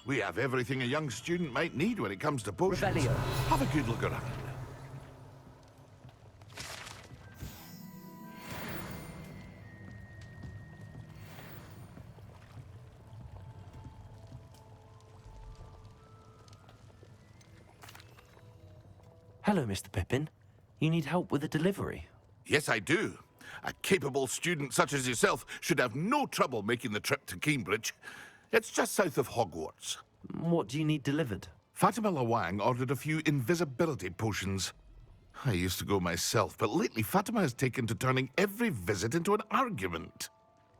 We have everything a young student might need when it comes to potions. Revelio. Have a good look around. Hello, Mr. Pippin. You need help with a delivery? Yes, I do. A capable student such as yourself should have no trouble making the trip to Cambridge. It's just south of Hogwarts. What do you need delivered? Fatima Lawang ordered a few invisibility potions. I used to go myself, but lately Fatima has taken to turning every visit into an argument.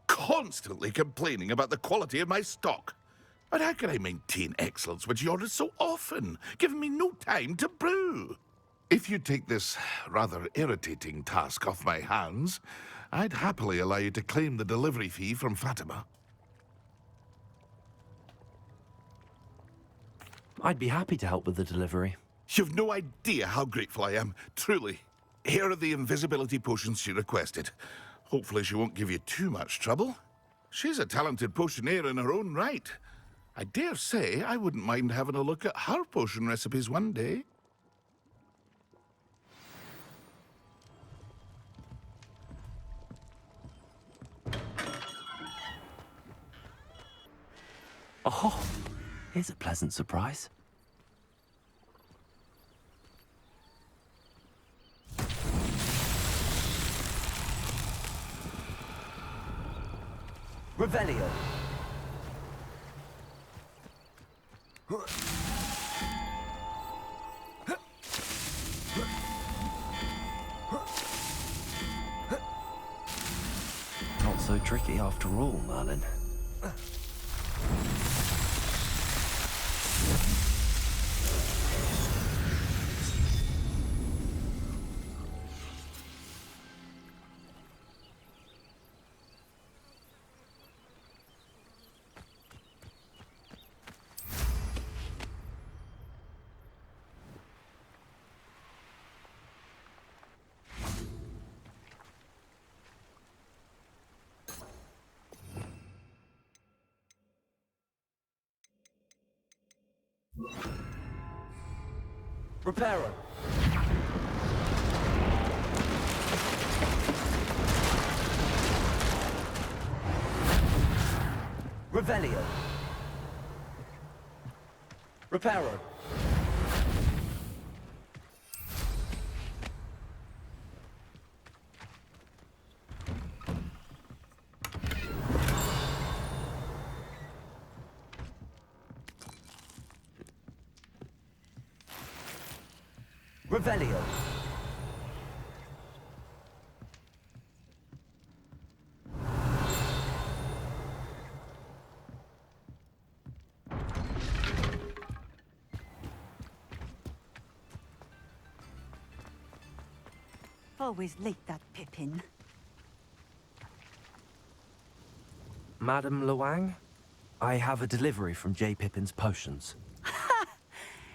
Constantly complaining about the quality of my stock. But how can I maintain excellence when she orders so often, giving me no time to brew? If you take this rather irritating task off my hands, I'd happily allow you to claim the delivery fee from Fatima. I'd be happy to help with the delivery. You've no idea how grateful I am, truly. Here are the invisibility potions she requested. Hopefully she won't give you too much trouble. She's a talented potioneer in her own right. I dare say I wouldn't mind having a look at her potion recipes one day. Oh, here's a pleasant surprise. Revelio. Not so tricky after all, Merlin. Reparo. Revelio. Reparo. Revelio. Always late, that Pippin. Madam Lawang, I have a delivery from J. Pippin's Potions.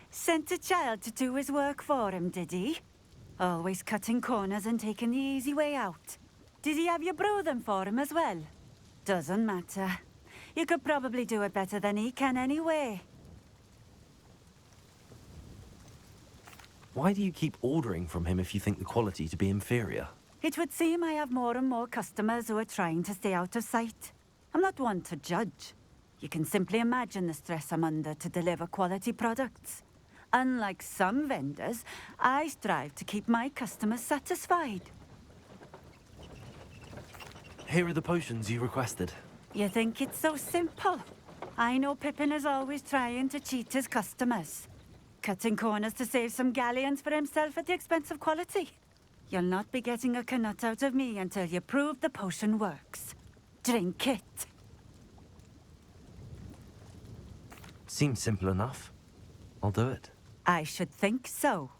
Sent a child to do his work for him, did he? Always cutting corners and taking the easy way out. Did he have you brew them for him as well? Doesn't matter. You could probably do it better than he can anyway. Why do you keep ordering from him if you think the quality to be inferior? It would seem I have more and more customers who are trying to stay out of sight. I'm not one to judge. You can simply imagine the stress I'm under to deliver quality products. Unlike some vendors, I strive to keep my customers satisfied. Here are the potions you requested. You think it's so simple? I know Pippin is always trying to cheat his customers. Cutting corners to save some galleons for himself at the expense of quality. You'll not be getting a canut out of me until you prove the potion works. Drink it. Seems simple enough. I'll do it. I should think so.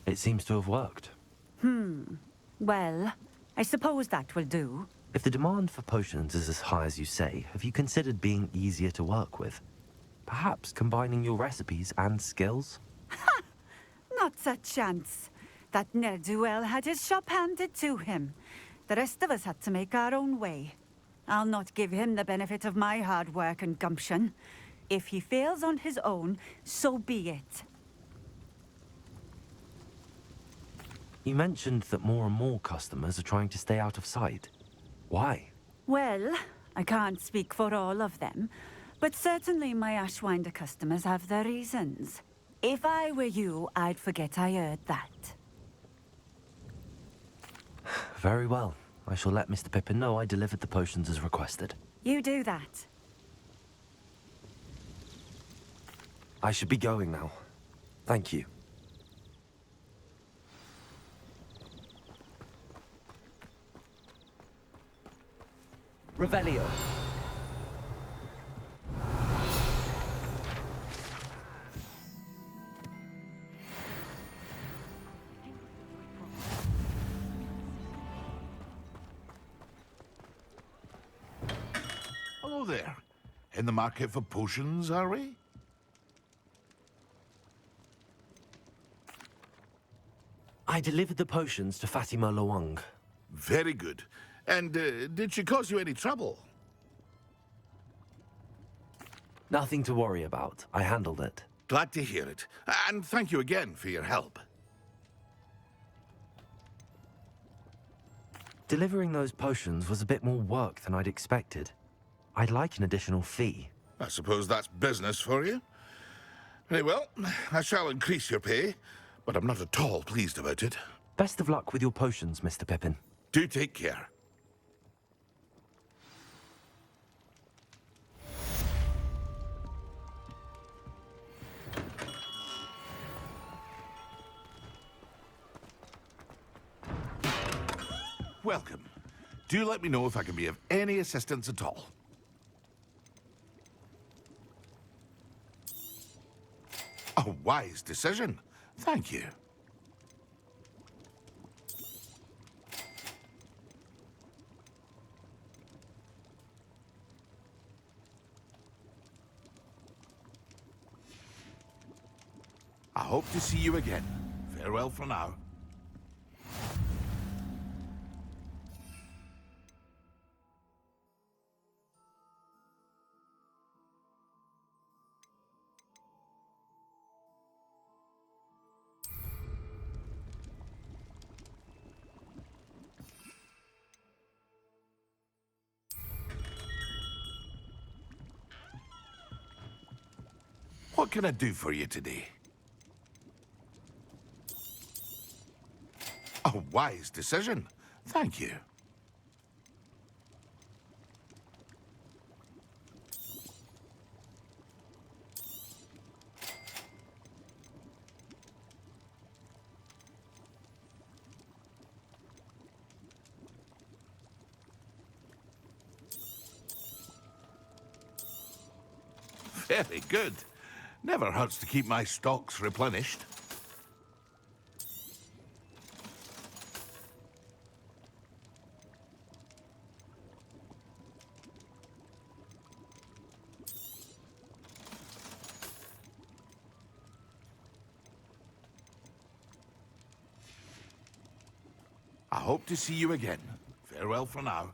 It seems to have worked. Well, I suppose that will do. If the demand for potions is as high as you say, have you considered being easier to work with? Perhaps combining your recipes and skills? Not a chance. That ne'er-do-well had his shop handed to him. The rest of us had to make our own way. I'll not give him the benefit of my hard work and gumption. If he fails on his own, so be it. You mentioned that more and more customers are trying to stay out of sight. Why? Well, I can't speak for all of them, but certainly my Ashwinder customers have their reasons. If I were you, I'd forget I heard that. Very well. I shall let Mr. Pippin know I delivered the potions as requested. You do that. I should be going now. Thank you. Revelio. Hello there. In the market for potions, are we? I delivered the potions to Fatima Loang. Very good. And did she cause you any trouble? Nothing to worry about. I handled it. Glad to hear it. And thank you again for your help. Delivering those potions was a bit more work than I'd expected. I'd like an additional fee. I suppose that's business for you. Very well, I shall increase your pay, but I'm not at all pleased about it. Best of luck with your potions, Mr. Pippin. Do take care. Welcome. Do let me know if I can be of any assistance at all. A wise decision. Thank you. I hope to see you again. Farewell for now. What can I do for you today? A wise decision. Thank you. Very good. Never hurts to keep my stocks replenished. I hope to see you again. Farewell for now.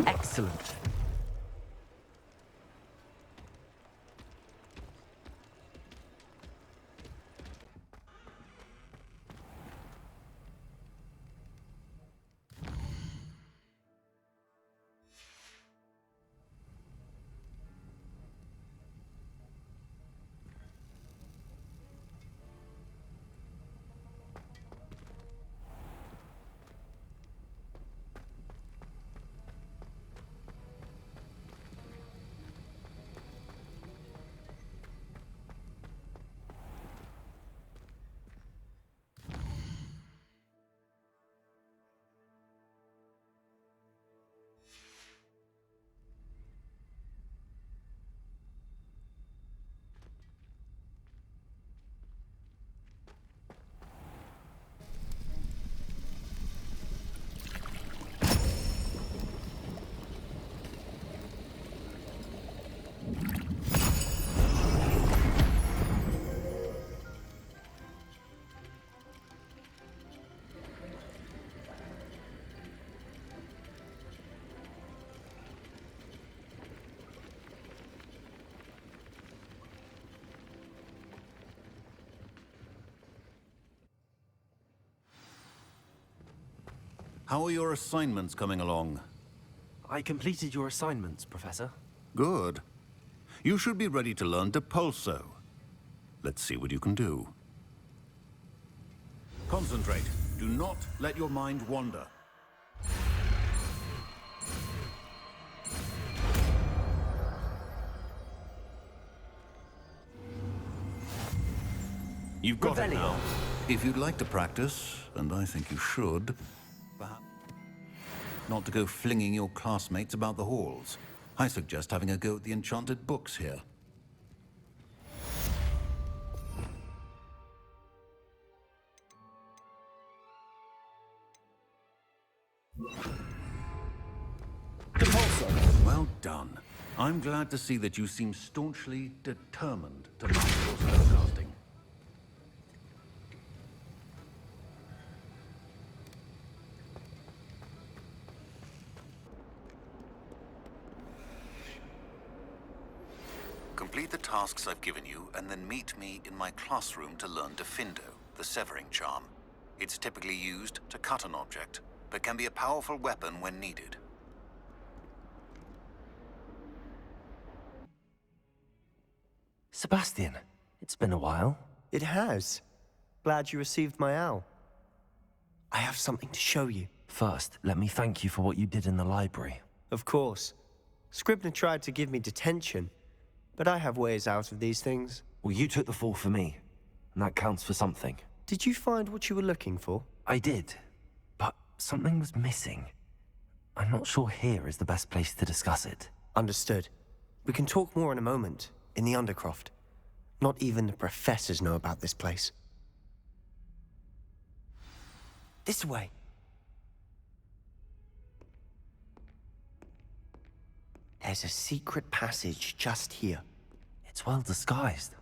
Excellent. How are your assignments coming along? I completed your assignments, Professor. Good. You should be ready to learn Depulso. Let's see what you can do. Concentrate. Do not let your mind wander. You've got it now. If you'd like to practice, and I think you should, perhaps not to go flinging your classmates about the halls. I suggest having a go at the enchanted books here. Well done. I'm glad to see that you seem staunchly determined to master your spellcasting. Complete the tasks I've given you, and then meet me in my classroom to learn Defindo, the severing charm. It's typically used to cut an object, but can be a powerful weapon when needed. Sebastian, it's been a while. It has. Glad you received my owl. I have something to show you. First, let me thank you for what you did in the library. Of course. Scribner tried to give me detention, but I have ways out of these things. Well, you took the fall for me, and that counts for something. Did you find what you were looking for? I did, but something was missing. I'm not sure here is the best place to discuss it. Understood. We can talk more in a moment, in the Undercroft. Not even the professors know about this place. This way. There's a secret passage just here. It's well disguised.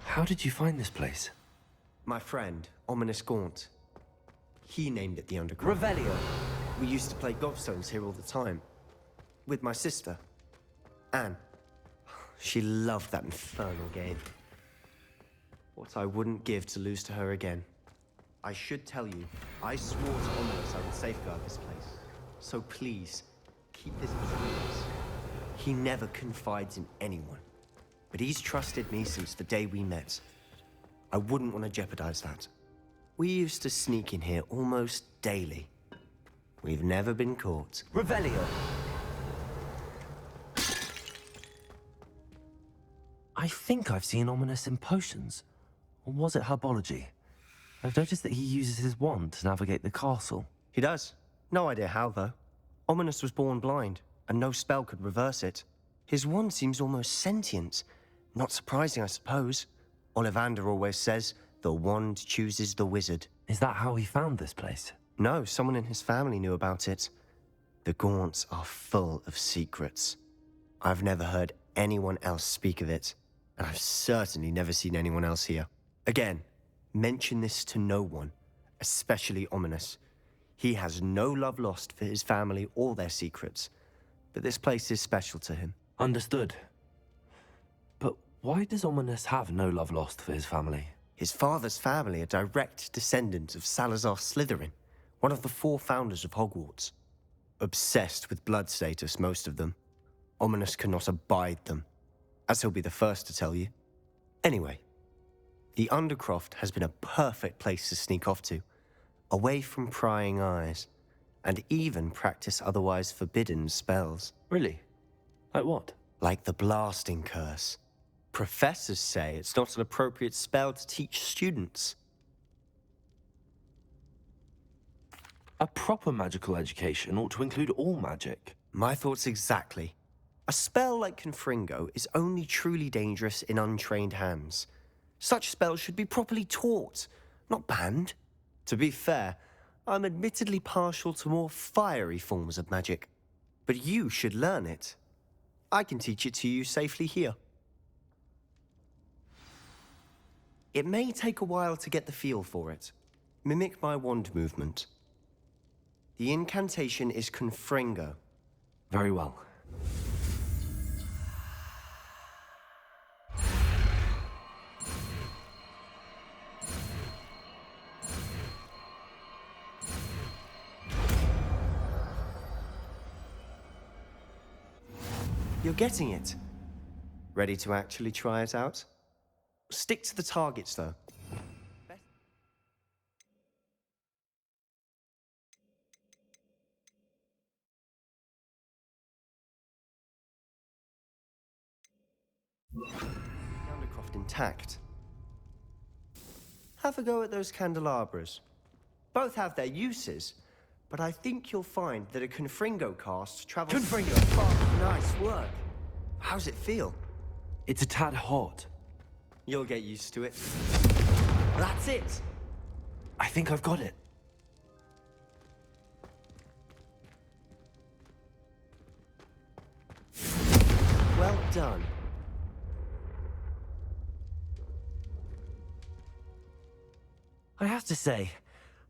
How did you find this place? My friend, Ominous Gaunt. He named it the Underground. Revelio! We used to play gobstones here all the time. With my sister, Anne. She loved that infernal game. What I wouldn't give to lose to her again. I should tell you, I swore to Ominous I would safeguard this place. So please, keep this between us. He never confides in anyone. But he's trusted me since the day we met. I wouldn't want to jeopardize that. We used to sneak in here almost daily. We've never been caught. Revelio! I think I've seen Ominous in potions. Or was it herbology? I've noticed that he uses his wand to navigate the castle. He does. No idea how, though. Ominous was born blind, and no spell could reverse it. His wand seems almost sentient. Not surprising, I suppose. Ollivander always says, the wand chooses the wizard. Is that how he found this place? No, someone in his family knew about it. The Gaunts are full of secrets. I've never heard anyone else speak of it, and I've certainly never seen anyone else here. Again, mention this to no one, especially Ominous. He has no love lost for his family or their secrets, but this place is special to him. Understood. But why does Ominous have no love lost for his family? His father's family are direct descendants of Salazar Slytherin, one of the 4 founders of Hogwarts. Obsessed with blood status, most of them. Ominous cannot abide them, as he'll be the first to tell you. Anyway, the Undercroft has been a perfect place to sneak off to, away from prying eyes, and even practice otherwise forbidden spells. Really? Like what? Like the blasting curse. Professors say it's not an appropriate spell to teach students. A proper magical education ought to include all magic. My thoughts exactly. A spell like Confringo is only truly dangerous in untrained hands. Such spells should be properly taught, not banned. To be fair, I'm admittedly partial to more fiery forms of magic. But you should learn it. I can teach it to you safely here. It may take a while to get the feel for it. Mimic my wand movement. The incantation is Confringo. Very well. You're getting it. Ready to actually try it out? Stick to the targets, though. Undercroft intact. Have a go at those candelabras. Both have their uses, but I think you'll find that a Confringo cast travels... Confringo! Nice work. How's it feel? It's a tad hot. You'll get used to it. That's it! I think I've got it. Well done. I have to say,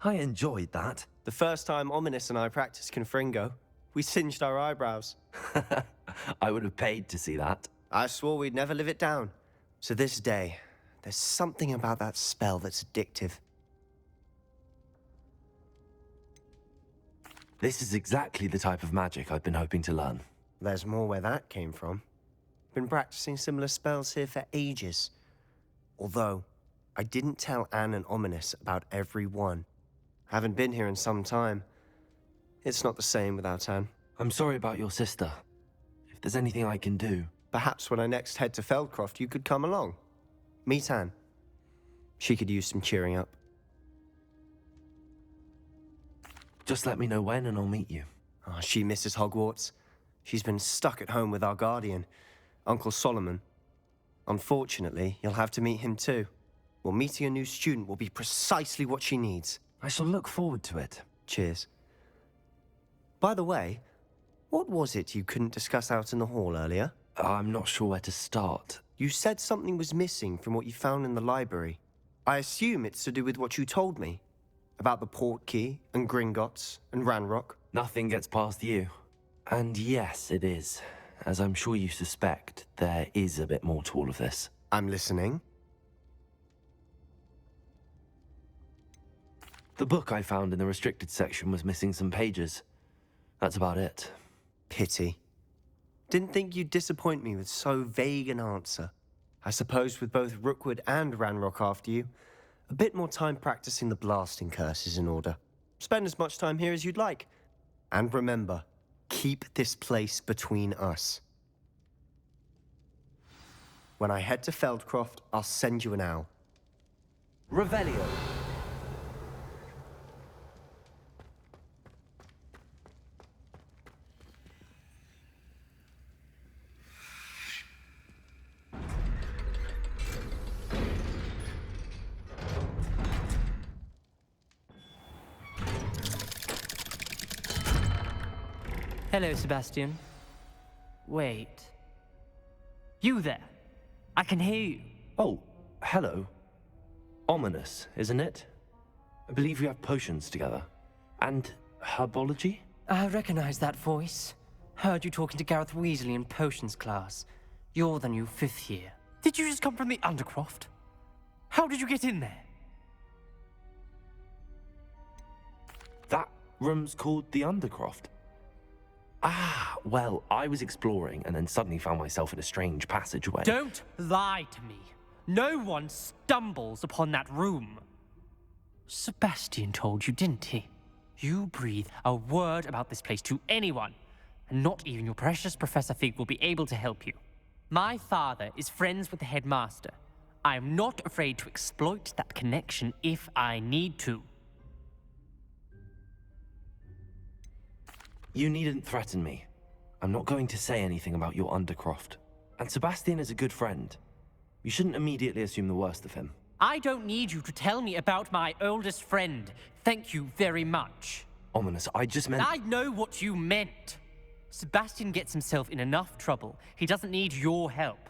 I enjoyed that. The first time Ominous and I practiced Confringo, we singed our eyebrows. I would have paid to see that. I swore we'd never live it down. To this day, there's something about that spell that's addictive. This is exactly the type of magic I've been hoping to learn. There's more where that came from. Been practicing similar spells here for ages. Although, I didn't tell Anne and Ominous about every one. Haven't been here in some time. It's not the same without Anne. I'm sorry about your sister. If there's anything I can do... Perhaps when I next head to Feldcroft, you could come along. Meet Anne. She could use some cheering up. Just let me know when and I'll meet you. Oh, she misses Hogwarts. She's been stuck at home with our guardian, Uncle Solomon. Unfortunately, you'll have to meet him too. Well, meeting a new student will be precisely what she needs. I shall look forward to it. Cheers. By the way, what was it you couldn't discuss out in the hall earlier? I'm not sure where to start. You said something was missing from what you found in the library. I assume it's to do with what you told me. About the Portkey, and Gringotts, and Ranrock. Nothing gets past you. And yes, it is. As I'm sure you suspect, there is a bit more to all of this. I'm listening. The book I found in the restricted section was missing some pages. That's about it. Pity. Didn't think you'd disappoint me with so vague an answer. I suppose with both Rookwood and Ranrock after you, a bit more time practicing the blasting curse is in order. Spend as much time here as you'd like. And remember, keep this place between us. When I head to Feldcroft, I'll send you an owl. Revelio. Hello, Sebastian. Wait. You there? I can hear you. Oh, hello. Ominous, isn't it? I believe we have potions together. And herbology? I recognize that voice. Heard you talking to Gareth Weasley in potions class. You're the new 5th year. Did you just come from the Undercroft? How did you get in there? That room's called the Undercroft. Ah, well, I was exploring and then suddenly found myself in a strange passageway. Don't lie to me. No one stumbles upon that room. Sebastian told you, didn't he? You breathe a word about this place to anyone, and not even your precious Professor Fig will be able to help you. My father is friends with the headmaster. I am not afraid to exploit that connection if I need to. You needn't threaten me. I'm not going to say anything about your Undercroft. And Sebastian is a good friend. You shouldn't immediately assume the worst of him. I don't need you to tell me about my oldest friend. Thank you very much. Ominous, I just meant... I know what you meant. Sebastian gets himself in enough trouble. He doesn't need your help.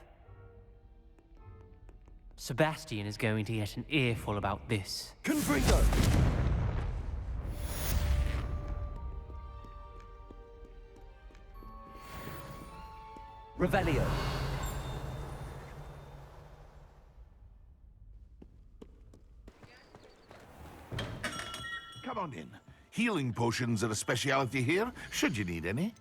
Sebastian is going to get an earful about this. Confringo! Revelio. Come on in. Healing potions are a speciality here, should you need any.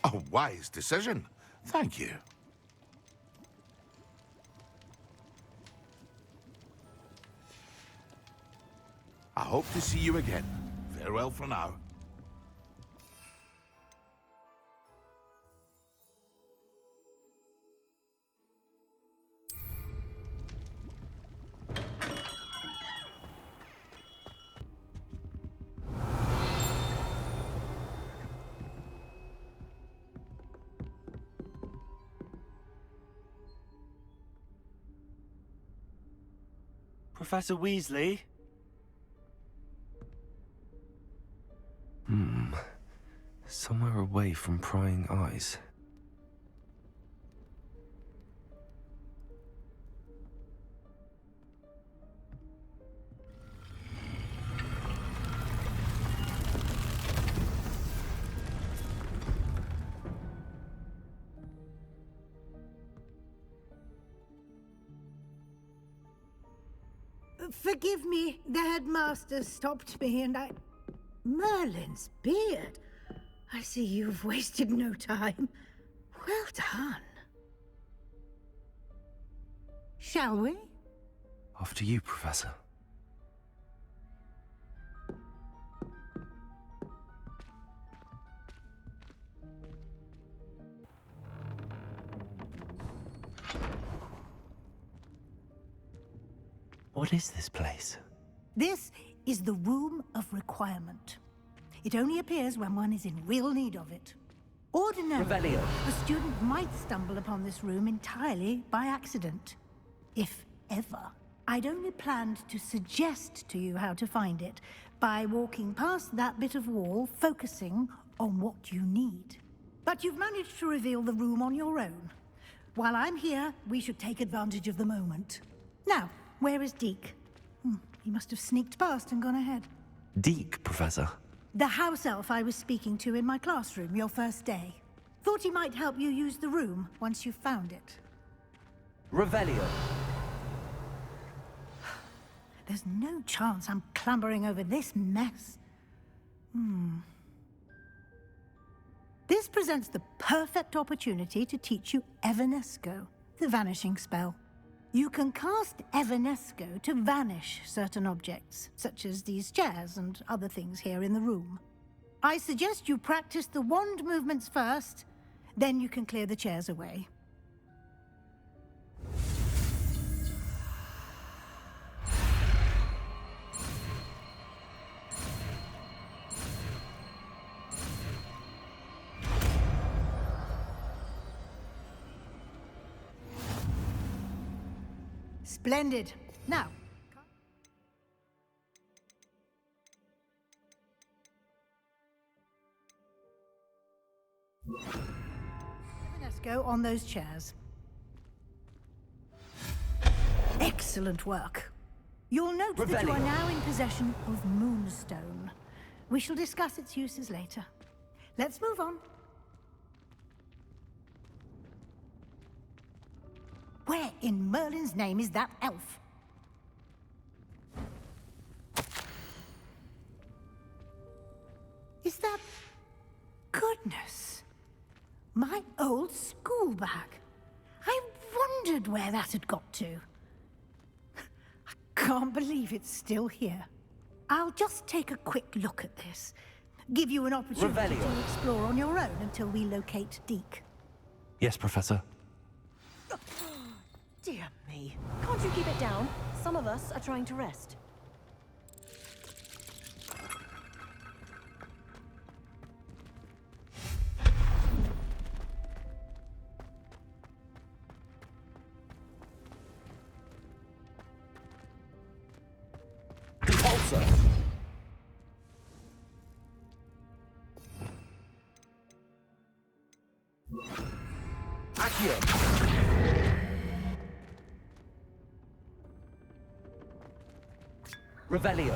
A wise decision. Thank you. I hope to see you again. Farewell for now. Professor Weasley? Somewhere away from prying eyes. Forgive me, the headmaster stopped me and I... Merlin's beard. I see you've wasted no time. Well done. Shall we? After you, Professor. What is this place? This is the Room of Requirement. It only appears when one is in real need of it. Ordinarily, Revelio. a student might stumble upon this room entirely by accident. If ever. I'd only planned to suggest to you how to find it by walking past that bit of wall, focusing on what you need. But you've managed to reveal the room on your own. While I'm here, we should take advantage of the moment. Now, where is Deke? He must have sneaked past and gone ahead. Deke, Professor. The house elf I was speaking to in my classroom your first day. Thought he might help you use the room once you found it. Revelio. There's no chance I'm clambering over this mess. This presents the perfect opportunity to teach you Evanesco, the vanishing spell. You can cast Evanesco to vanish certain objects, such as these chairs and other things here in the room. I suggest you practice the wand movements first, then you can clear the chairs away. Splendid. Now. Evanesco on those chairs. Excellent work. You'll note that you are Revelio. now in possession of Moonstone. We shall discuss its uses later. Let's move on. Where in Merlin's name is that elf? Is that... Goodness. My old school bag. I wondered where that had got to. I can't believe it's still here. I'll just take a quick look at this. Give you an opportunity Revelio. to explore on your own until we locate Deke. Yes, Professor. Dear me. Can't you keep it down? Some of us are trying to rest. Repulsor. Accio. Revelio.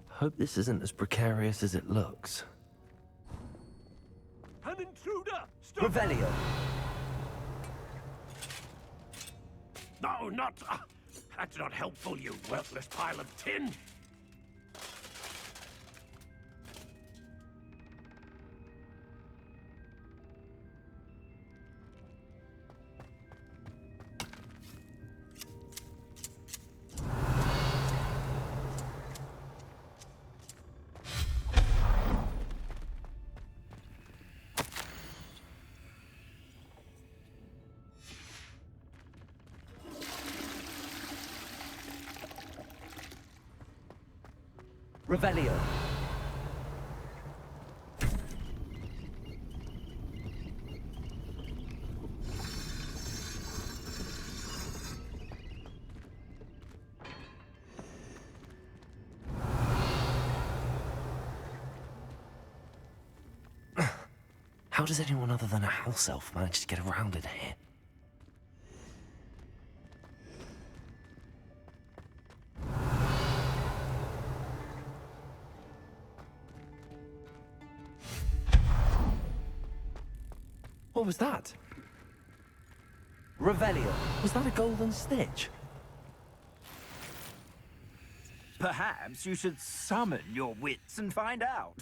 Hope this isn't as precarious as it looks. An intruder! Stop! Revelio. No, not... that's not helpful, you worthless pile of tin! Revelio. How does anyone other than a house elf manage to get around in here? What was that? Revelio. Was that a golden stitch? Perhaps you should summon your wits and find out.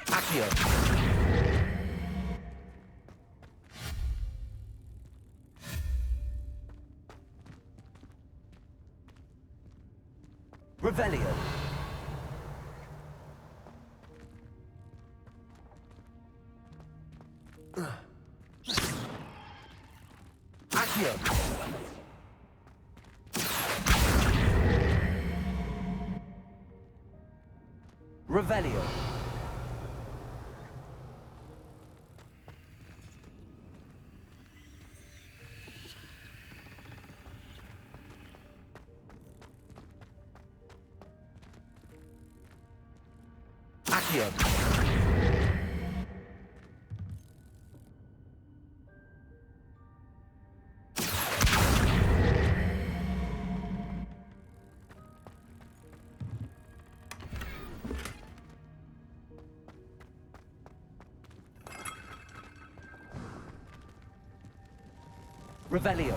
Accio. Revelio. Accio. Revelio. Accio. Revelio.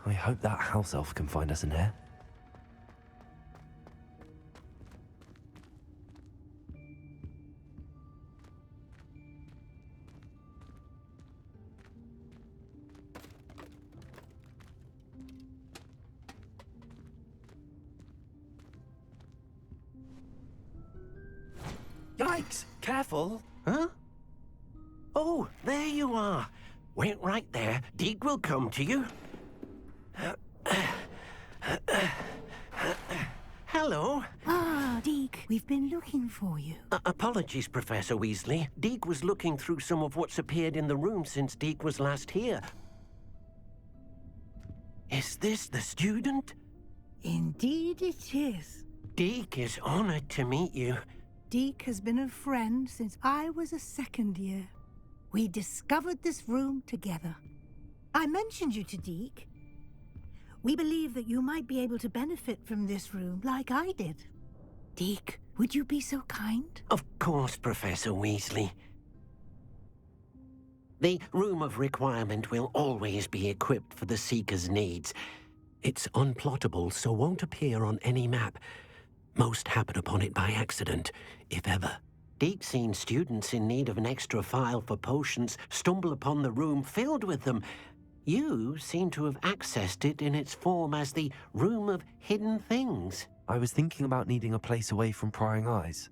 I hope that house elf can find us in here. Yikes! Careful! Huh? Oh, are. Wait right there. Deke will come to you. Hello. Ah, Deke, we've been looking for you. Apologies, Professor Weasley. Deke was looking through some of what's appeared in the room since Deke was last here. Is this the student? Indeed it is. Deke is honored to meet you. Deke has been a friend since I was a second year. We discovered this room together. I mentioned you to Deke. We believe that you might be able to benefit from this room like I did. Deke, would you be so kind? Of course, Professor Weasley. The Room of Requirement will always be equipped for the Seeker's needs. It's unplottable, so won't appear on any map. Most happen upon it by accident, if ever. Deke's seen students in need of an extra file for potions stumble upon the room filled with them. You seem to have accessed it in its form as the Room of Hidden Things. I was thinking about needing a place away from prying eyes.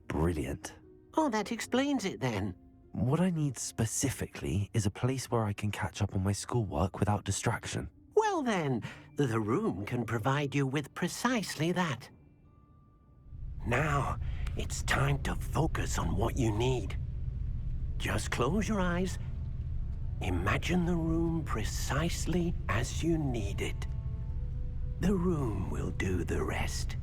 Brilliant. Oh, that explains it then. What I need specifically is a place where I can catch up on my schoolwork without distraction. Well then, the room can provide you with precisely that. Now, it's time to focus on what you need. Just close your eyes. Imagine the room precisely as you need it. The room will do the rest.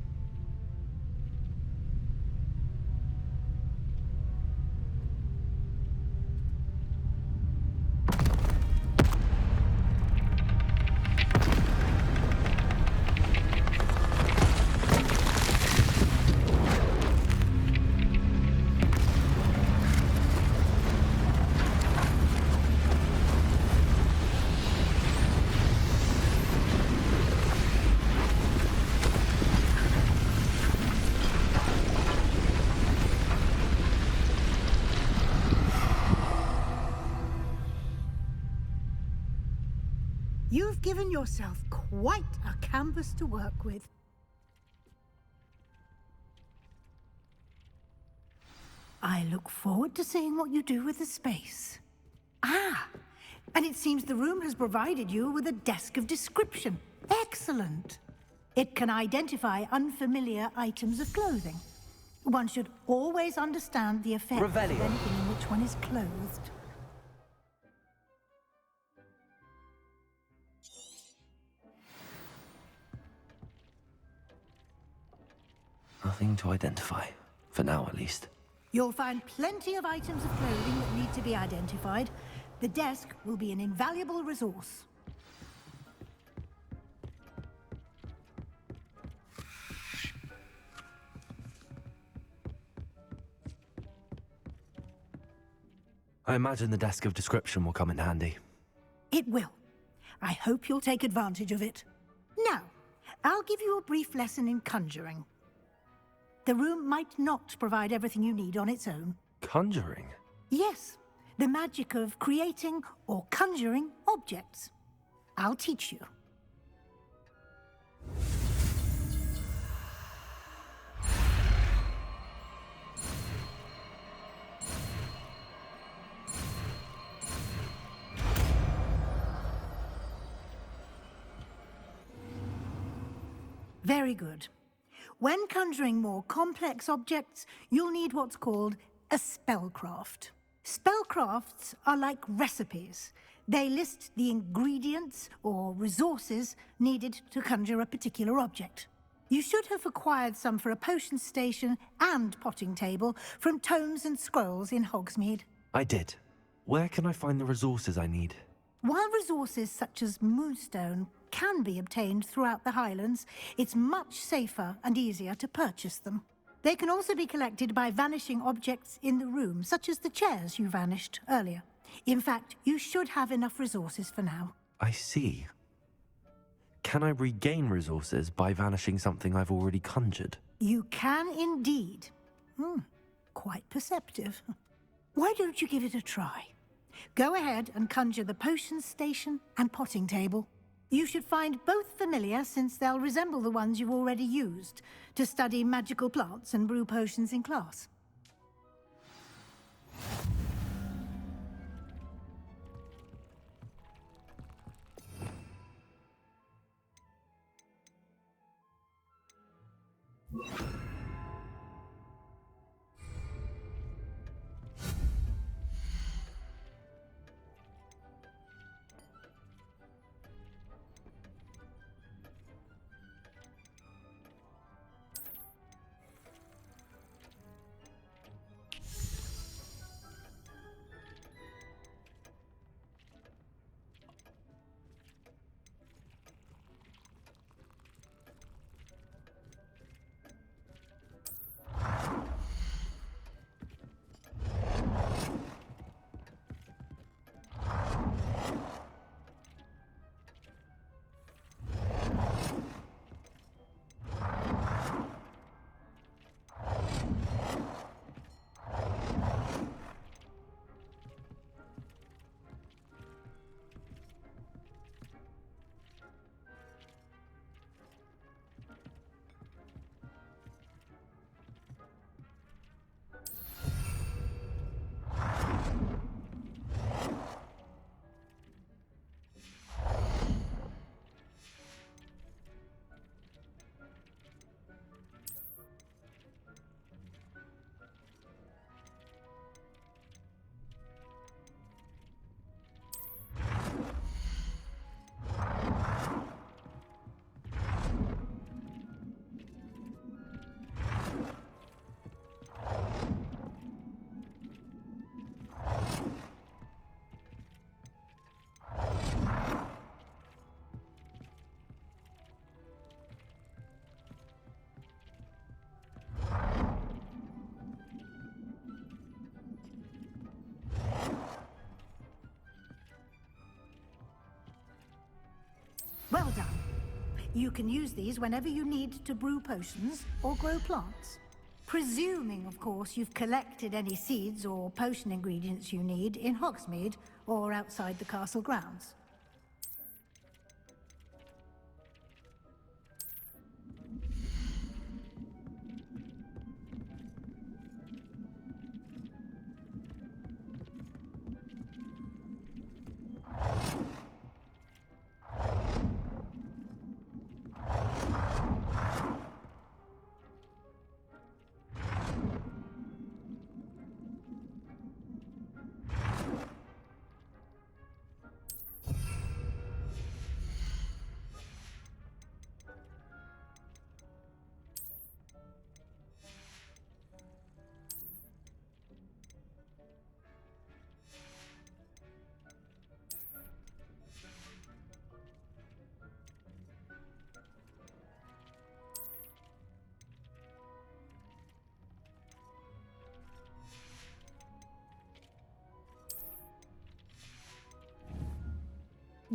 You've given yourself quite a canvas to work with. I look forward to seeing what you do with the space. Ah, and it seems the room has provided you with a desk of description. Excellent. It can identify unfamiliar items of clothing. One should always understand the effect of anything in which one is clothed. Nothing to identify, for now at least. You'll find plenty of items of clothing that need to be identified. The desk will be an invaluable resource. I imagine the desk of description will come in handy. It will. I hope you'll take advantage of it. Now, I'll give you a brief lesson in conjuring. The room might not provide everything you need on its own. Conjuring? Yes, the magic of creating or conjuring objects. I'll teach you. Very good. When conjuring more complex objects, you'll need what's called a spellcraft. Spellcrafts are like recipes. They list the ingredients or resources needed to conjure a particular object. You should have acquired some for a potion station and potting table from tomes and scrolls in Hogsmeade. I did. Where can I find the resources I need? While resources such as moonstone can be obtained throughout the Highlands, it's much safer and easier to purchase them. They can also be collected by vanishing objects in the room, such as the chairs you vanished earlier. In fact, you should have enough resources for now. I see. Can I regain resources by vanishing something I've already conjured? You can indeed. Quite perceptive. Why don't you give it a try? Go ahead and conjure the potion station and potting table. You should find both familiar, since they'll resemble the ones you've already used to study magical plants and brew potions in class. Well done. You can use these whenever you need to brew potions or grow plants. Presuming, of course, you've collected any seeds or potion ingredients you need in Hogsmeade or outside the castle grounds.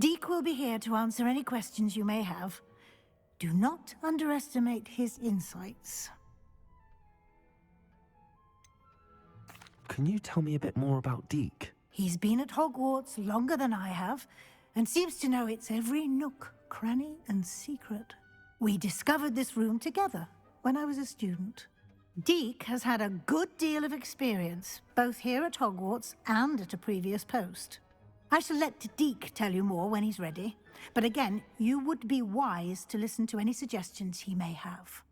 Deek will be here to answer any questions you may have. Do not underestimate his insights. Can you tell me a bit more about Deek? He's been at Hogwarts longer than I have, and seems to know its every nook, cranny, and secret. We discovered this room together when I was a student. Deek has had a good deal of experience, both here at Hogwarts and at a previous post. I shall let Deek tell you more when he's ready, but again, you would be wise to listen to any suggestions he may have.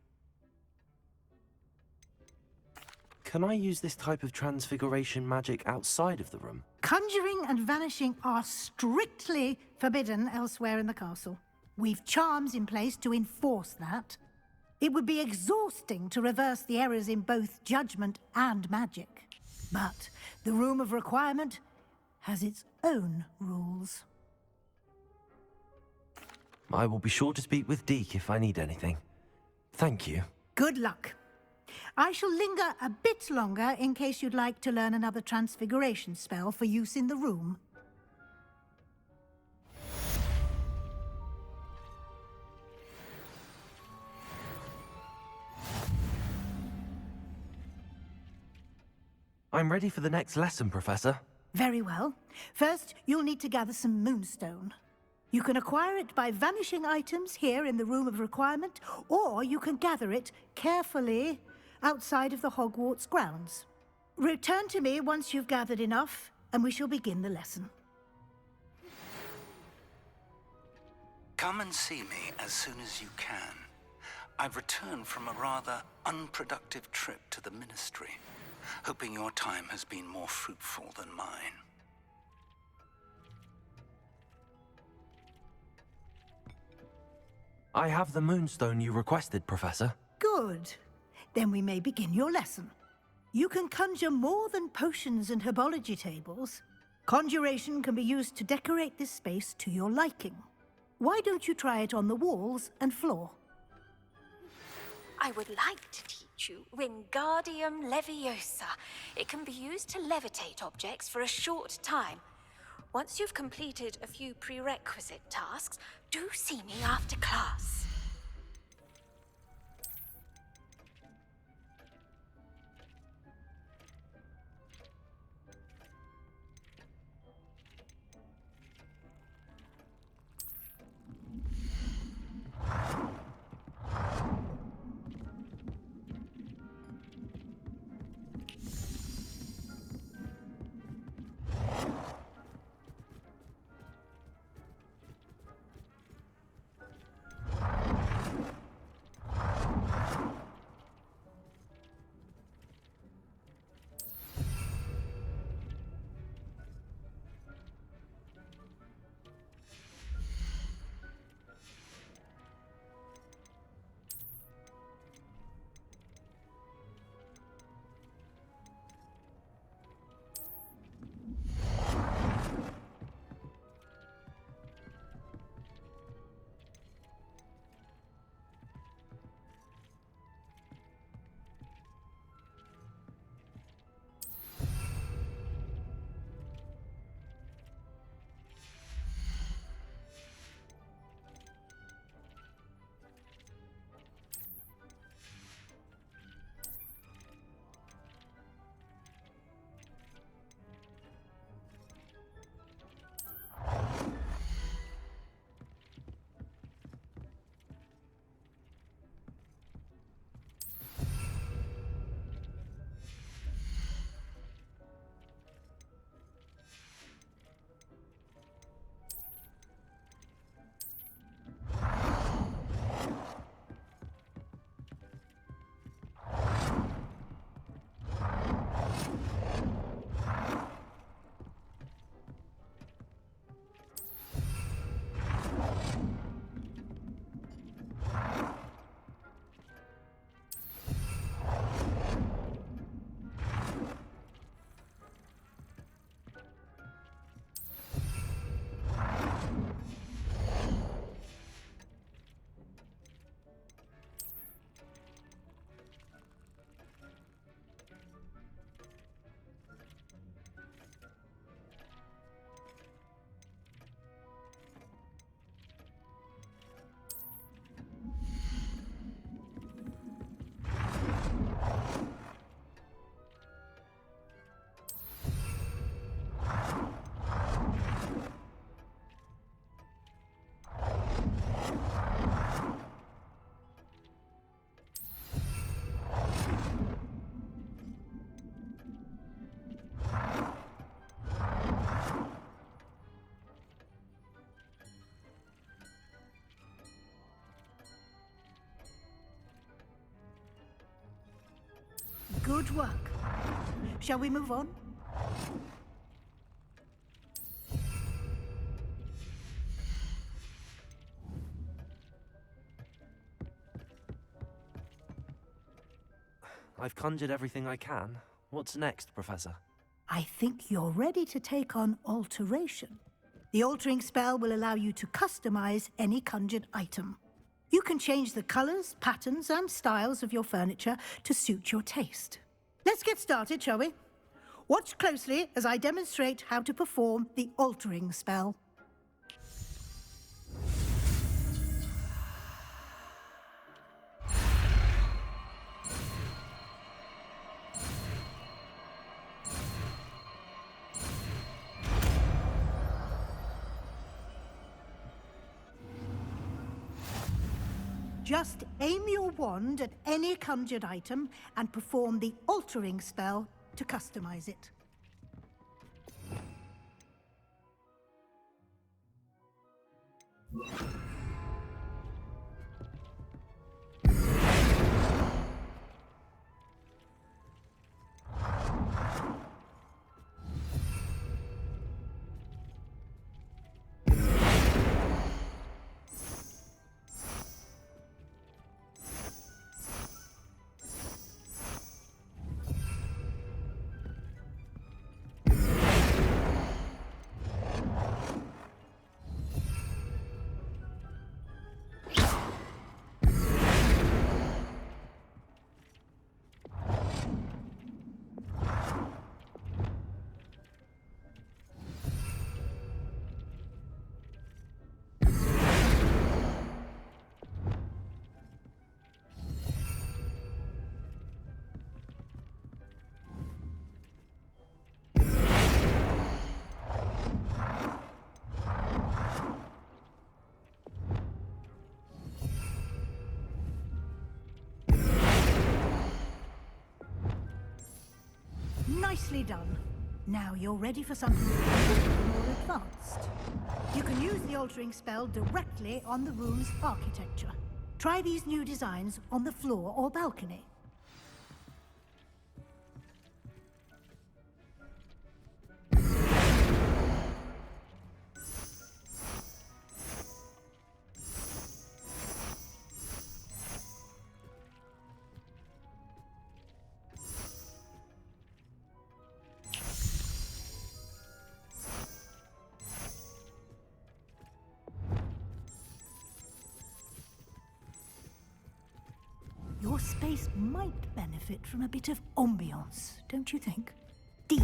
Can I use this type of transfiguration magic outside of the room? Conjuring and vanishing are strictly forbidden elsewhere in the castle. We've charms in place to enforce that. It would be exhausting to reverse the errors in both judgment and magic. But the Room of Requirement has its own rules. I will be sure to speak with Deek if I need anything. Thank you. Good luck. I shall linger a bit longer in case you'd like to learn another transfiguration spell for use in the room. I'm ready for the next lesson, Professor. Very well. First, you'll need to gather some moonstone. You can acquire it by vanishing items here in the Room of Requirement, or you can gather it carefully outside of the Hogwarts grounds. Return to me once you've gathered enough, and we shall begin the lesson. Come and see me as soon as you can. I've returned from a rather unproductive trip to the Ministry, hoping your time has been more fruitful than mine. I have the moonstone you requested, Professor. Good. Then we may begin your lesson. You can conjure more than potions and herbology tables. Conjuration can be used to decorate this space to your liking. Why don't you try it on the walls and floor? I would like to teach you Wingardium Leviosa. It can be used to levitate objects for a short time. Once you've completed a few prerequisite tasks, do see me after class. Good work. Shall we move on? I've conjured everything I can. What's next, Professor? I think you're ready to take on alteration. The altering spell will allow you to customize any conjured item. You can change the colors, patterns, and styles of your furniture to suit your taste. Let's get started, shall we? Watch closely as I demonstrate how to perform the altering spell. Just aim your wand at any conjured item and perform the altering spell to customize it. Nicely done. Now you're ready for something a little more advanced. You can use the altering spell directly on the room's architecture. Try these new designs on the floor or balcony. Your space might benefit from a bit of ambiance, don't you think? Deke,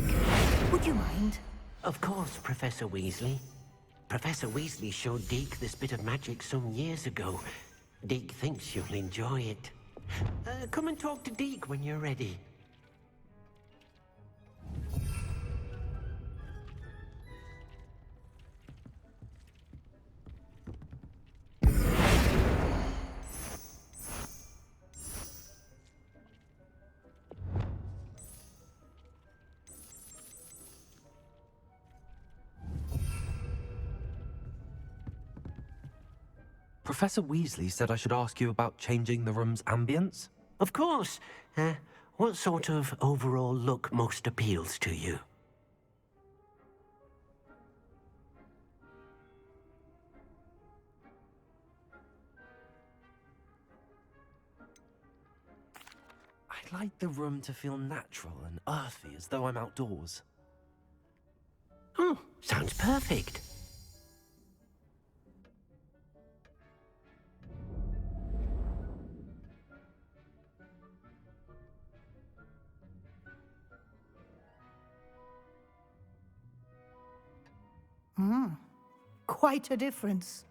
would you mind? Of course, Professor Weasley. Professor Weasley showed Deke this bit of magic some years ago. Deke thinks you'll enjoy it. Come and talk to Deke when you're ready. Professor Weasley said I should ask you about changing the room's ambience? Of course. What sort of overall look most appeals to you? I'd like the room to feel natural and earthy, as though I'm outdoors. Oh, sounds perfect. Quite a difference.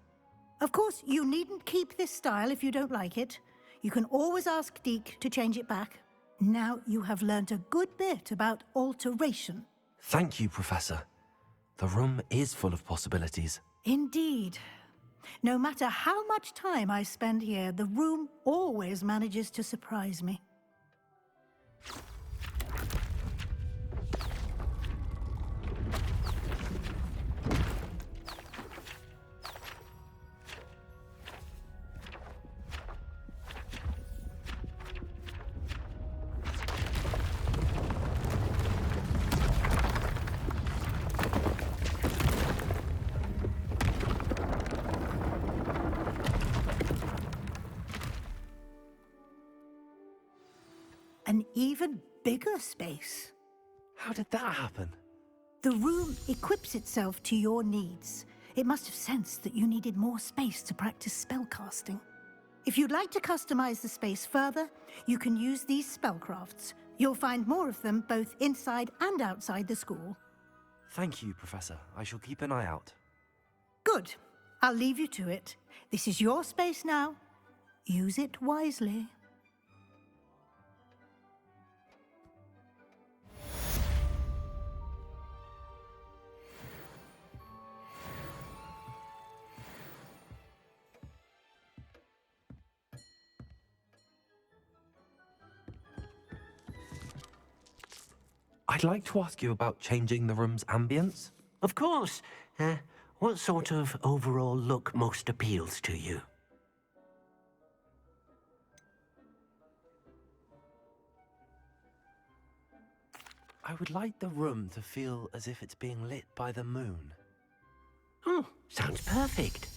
Of course, you needn't keep this style if you don't like it. You can always ask Deke to change it back. Now you have learnt a good bit about alteration. Thank you, Professor. The room is full of possibilities. Indeed. No matter how much time I spend here, the room always manages to surprise me. An even bigger space. How did that happen? The room equips itself to your needs. It must have sensed that you needed more space to practice spellcasting. If you'd like to customize the space further, you can use these spellcrafts. You'll find more of them both inside and outside the school. Thank you, Professor. I shall keep an eye out. Good. I'll leave you to it. This is your space now. Use it wisely. I'd like to ask you about changing the room's ambience. Of course. What sort of overall look most appeals to you? I would like the room to feel as if it's being lit by the moon. Oh, sounds perfect.